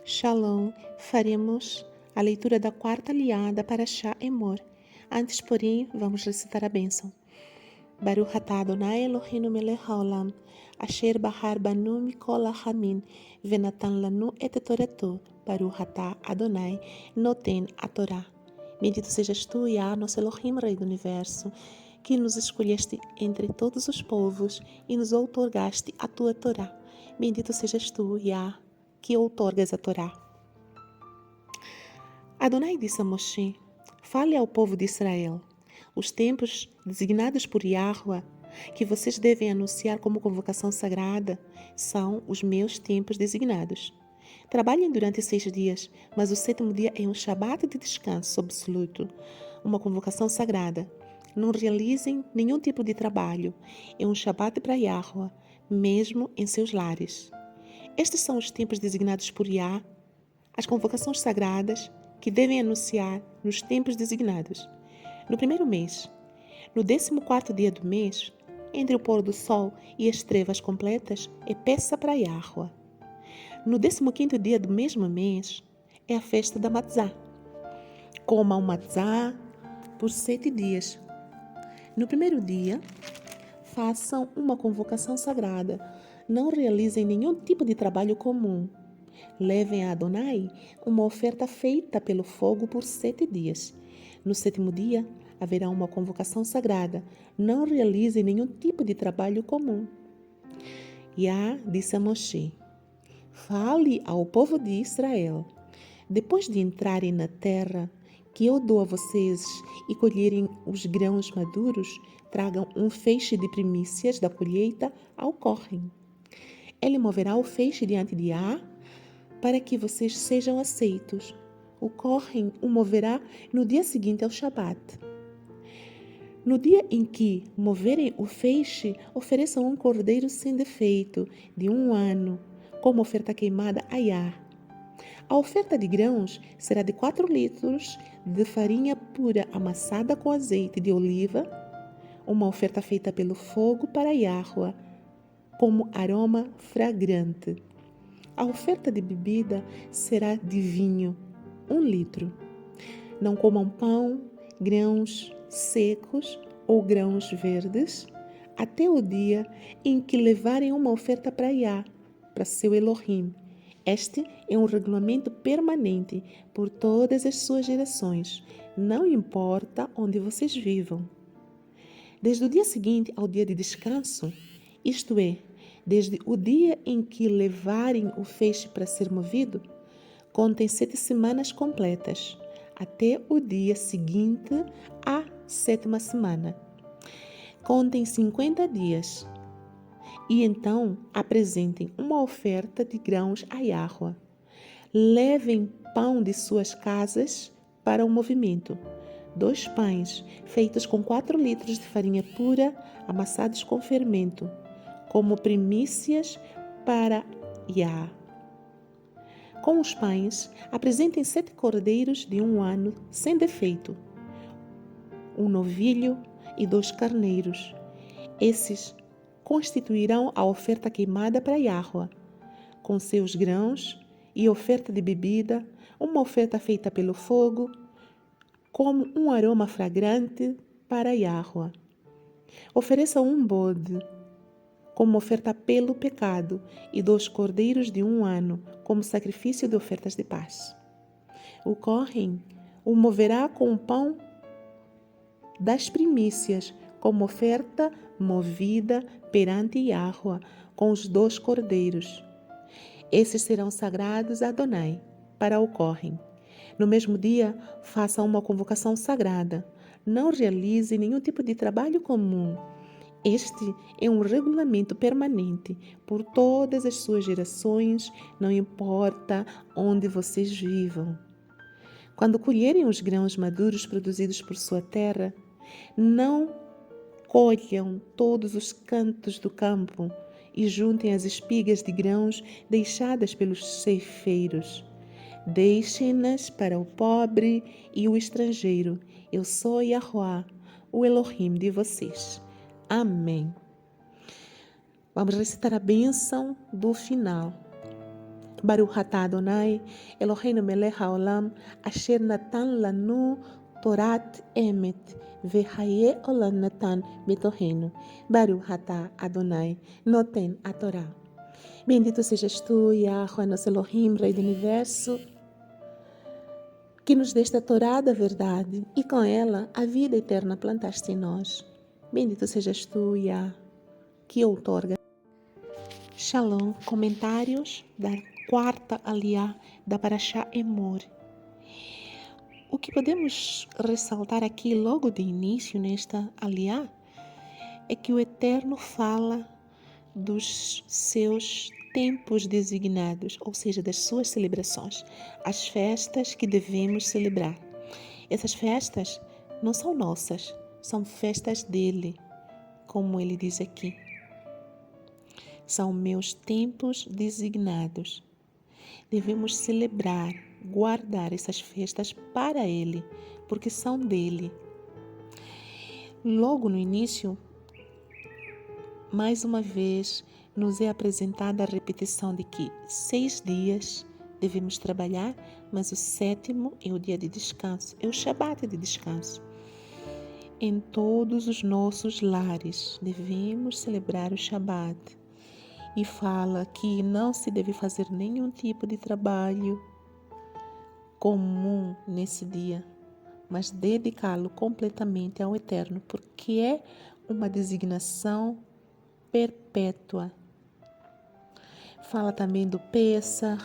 Shalom, faremos a leitura da quarta aliada para Shá Emor. Antes, porém, vamos recitar a bênção. Baruch atah Adonai Eloheinu melech haolam, asher bahar banu mikol hamin, venatan lanu et torato. Baruch atah Adonai noten a Torá. Bendito sejas tu, Yah, nosso Elohim, Rei do Universo, que nos escolheste entre todos os povos e nos outorgaste a tua Torá. Bendito sejas tu, Yah, que outorgas a Torá. Adonai disse a Moshe: fale ao povo de Israel. Os tempos designados por Yahweh, que vocês devem anunciar como convocação sagrada, são os meus tempos designados. Trabalhem durante 6 dias, mas o 7º dia é um Shabat de descanso absoluto, uma convocação sagrada. Não realizem nenhum tipo de trabalho. É um Shabat para Yahweh, mesmo em seus lares. Estes são os tempos designados por Yah, as convocações sagradas que devem anunciar nos tempos designados. No primeiro mês, no 14º dia do mês, entre o pôr do sol e as trevas completas, é peça para Yahweh. No 15º dia do mesmo mês, é a festa da Matzah. Coma o Matzah por 7 dias. No primeiro dia, façam uma convocação sagrada. Não realizem nenhum tipo de trabalho comum. Levem a Adonai uma oferta feita pelo fogo por 7 dias. No 7º dia, haverá uma convocação sagrada. Não realizem nenhum tipo de trabalho comum. Yah disse a Moshe: fale ao povo de Israel. Depois de entrarem na terra que eu dou a vocês e colherem os grãos maduros, tragam um feixe de primícias da colheita ao Kohen. Ele moverá o feixe diante de Yah para que vocês sejam aceitos. O Kohen o moverá no dia seguinte ao Shabat. No dia em que moverem o feixe, ofereçam um cordeiro sem defeito, de 1 ano, como oferta queimada a Yah. A oferta de grãos será de 4 litros de farinha pura amassada com azeite de oliva, uma oferta feita pelo fogo para Yahweh, como aroma fragrante. A oferta de bebida será de vinho, 1 litro. Não comam pão, grãos secos ou grãos verdes, até o dia em que levarem uma oferta para Yah, para seu Elohim. Este é um regulamento permanente por todas as suas gerações, não importa onde vocês vivam. Desde o dia seguinte ao dia de descanso, isto é, desde o dia em que levarem o feixe para ser movido, contem 7 semanas completas, até o dia seguinte à 7ª semana. Contem 50 dias e então apresentem uma oferta de grãos a Yahweh. Levem pão de suas casas para o movimento. 2 pães feitos com 4 litros de farinha pura, amassados com fermento, como primícias para Yah. Com os pães, apresentem 7 cordeiros de 1 ano sem defeito, 1 novilho e 2 carneiros. Esses constituirão a oferta queimada para Yahweh, com seus grãos e oferta de bebida, uma oferta feita pelo fogo, como um aroma fragrante para Yahweh. Ofereçam 1 bode como oferta pelo pecado e 2 cordeiros de 1 ano como sacrifício de ofertas de paz. O Kohen o moverá com o pão das primícias como oferta movida perante Yahweh com os 2 cordeiros. Esses serão sagrados a Adonai para o Kohen. No mesmo dia, façam uma convocação sagrada. Não realize nenhum tipo de trabalho comum. Este é um regulamento permanente por todas as suas gerações, não importa onde vocês vivam. Quando colherem os grãos maduros produzidos por sua terra, não colham todos os cantos do campo e juntem as espigas de grãos deixadas pelos ceifeiros. Deixem-nas para o pobre e o estrangeiro. Eu sou Yahweh, o Elohim de vocês. Amém. Vamos recitar a bênção do final. Baruch atah Adonai, Eloheinu melech haolam, asher natan lanu Torat emet, vehaye olam natan betohenu. Baruch atah Adonai, noten a Torá. Bendito sejas tu, Yahweh, nosso Elohim, Rei do Universo, que nos deste a Torá da verdade e com ela a vida eterna plantaste em nós. Bendito sejas tu, Yah, que outorga. Shalom, comentários da quarta aliá da Parashá Emor. O que podemos ressaltar aqui logo de início nesta aliá é que o Eterno fala dos seus tempos designados, ou seja, das suas celebrações, as festas que devemos celebrar. Essas festas não são nossas, são festas dele, como ele diz aqui. São meus tempos designados. Devemos celebrar, guardar essas festas para ele, porque são dele. Logo no início, mais uma vez, nos é apresentada a repetição de que 6 dias devemos trabalhar, mas o 7º é o dia de descanso, é o Shabat de descanso. Em todos os nossos lares devemos celebrar o Shabat. E fala que não se deve fazer nenhum tipo de trabalho comum nesse dia, mas dedicá-lo completamente ao Eterno, porque é uma designação perpétua. Fala também do Pessah,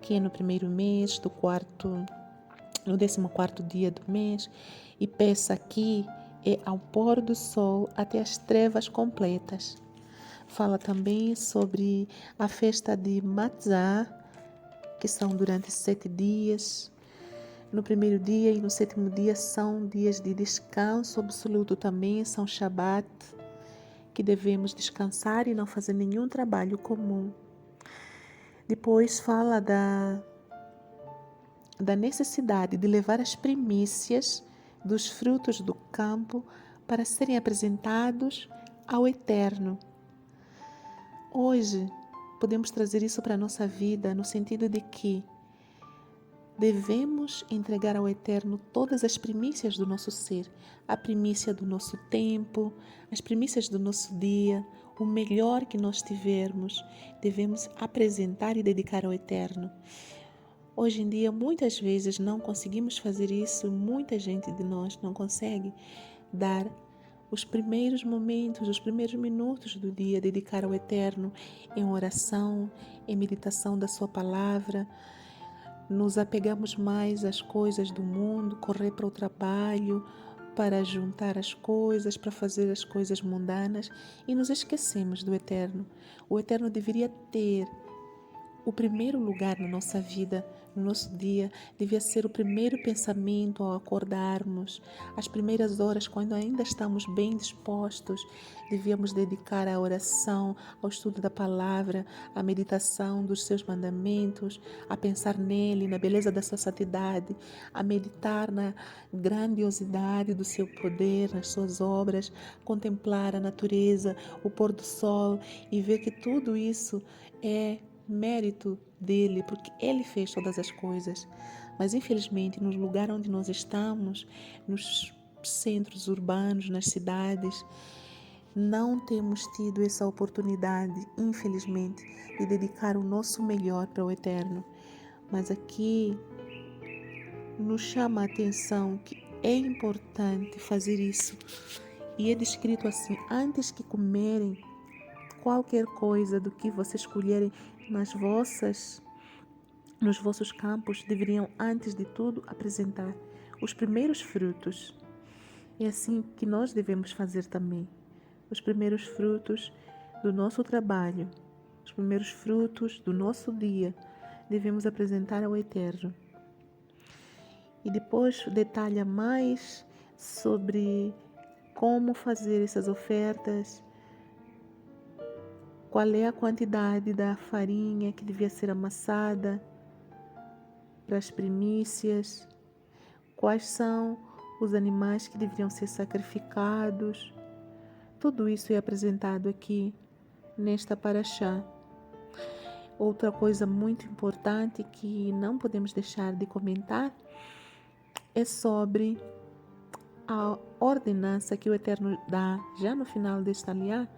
que é no primeiro mês, no 14º dia do mês, e Pessah aqui é ao pôr do sol até as trevas completas. Fala também sobre a festa de Matzah, que são durante 7 dias. No primeiro dia e no 7º dia são dias de descanso absoluto também, são Shabat, que devemos descansar e não fazer nenhum trabalho comum. Depois fala da necessidade de levar as primícias dos frutos do campo para serem apresentados ao Eterno. Hoje, podemos trazer isso para a nossa vida no sentido de que devemos entregar ao Eterno todas as primícias do nosso ser, a primícia do nosso tempo, as primícias do nosso dia, o melhor que nós tivermos, devemos apresentar e dedicar ao Eterno. Hoje em dia, muitas vezes não conseguimos fazer isso, muita gente de nós não consegue dar os primeiros momentos, os primeiros minutos do dia, dedicar ao Eterno em oração, em meditação da sua palavra. Nos apegamos mais às coisas do mundo, correr para o trabalho, para juntar as coisas, para fazer as coisas mundanas e nos esquecemos do Eterno. O Eterno deveria ter o primeiro lugar na nossa vida, no nosso dia, devia ser o primeiro pensamento ao acordarmos. As primeiras horas, quando ainda estamos bem dispostos, devíamos dedicar à oração, ao estudo da palavra, à meditação dos seus mandamentos, a pensar nele, na beleza da sua santidade, a meditar na grandiosidade do seu poder, nas suas obras, contemplar a natureza, o pôr do sol e ver que tudo isso é mérito dele, porque ele fez todas as coisas. Mas infelizmente, no lugar onde nós estamos, nos centros urbanos, nas cidades, não temos tido essa oportunidade, infelizmente, de dedicar o nosso melhor para o Eterno. Mas aqui nos chama a atenção que é importante fazer isso. E é descrito assim: antes que comerem qualquer coisa do que vocês colherem nos vossos campos, deveriam antes de tudo apresentar os primeiros frutos. É assim que nós devemos fazer também. Os primeiros frutos do nosso trabalho, os primeiros frutos do nosso dia, devemos apresentar ao Eterno. E depois detalha mais sobre como fazer essas ofertas, qual é a quantidade da farinha que devia ser amassada para as primícias, quais são os animais que deveriam ser sacrificados. Tudo isso é apresentado aqui nesta paraxá. Outra coisa muito importante que não podemos deixar de comentar é sobre a ordenança que o Eterno dá já no final desta aliança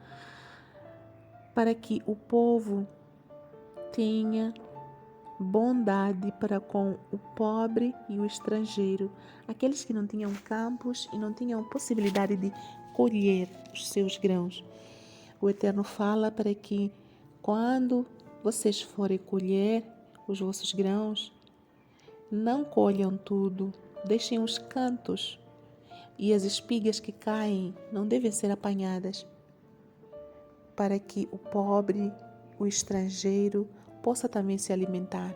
para que o povo tenha bondade para com o pobre e o estrangeiro, aqueles que não tinham campos e não tinham possibilidade de colher os seus grãos. O Eterno fala para que quando vocês forem colher os vossos grãos, não colham tudo, deixem os cantos e as espigas que caem não devem ser apanhadas, para que o pobre, o estrangeiro, possa também se alimentar.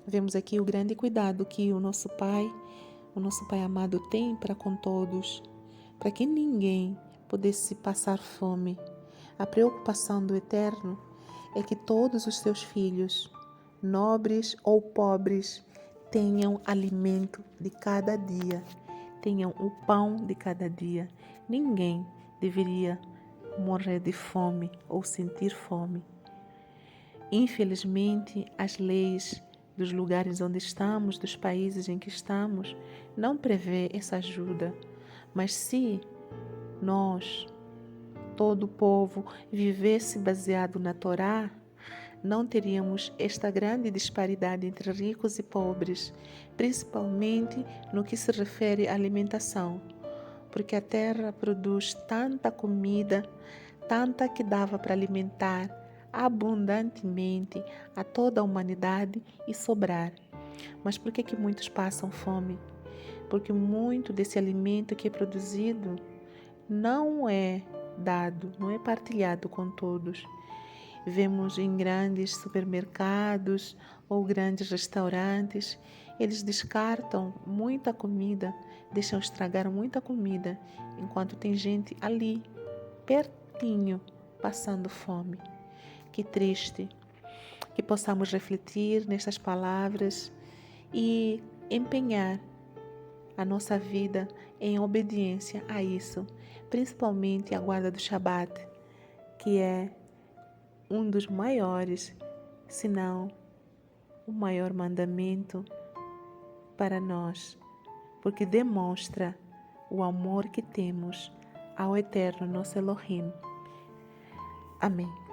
Vemos aqui o grande cuidado que o nosso Pai amado tem para com todos, para que ninguém pudesse passar fome. A preocupação do Eterno é que todos os seus filhos, nobres ou pobres, tenham alimento de cada dia, tenham o pão de cada dia. Ninguém deveria morrer de fome ou sentir fome. Infelizmente, as leis dos lugares onde estamos, dos países em que estamos, não prevê essa ajuda. Mas se nós, todo o povo, vivesse baseado na Torá, não teríamos esta grande disparidade entre ricos e pobres, principalmente no que se refere à alimentação, porque a terra produz tanta comida, tanta que dava para alimentar abundantemente a toda a humanidade e sobrar. Mas por que muitos passam fome? Porque muito desse alimento que é produzido não é dado, não é partilhado com todos. Vemos em grandes supermercados ou grandes restaurantes, eles descartam muita comida, deixam estragar muita comida, enquanto tem gente ali, pertinho, passando fome. Que triste que possamos refletir nestas palavras e empenhar a nossa vida em obediência a isso, principalmente a guarda do Shabat, que é um dos maiores, se não o maior mandamento para nós, porque demonstra o amor que temos ao Eterno nosso Elohim. Amém.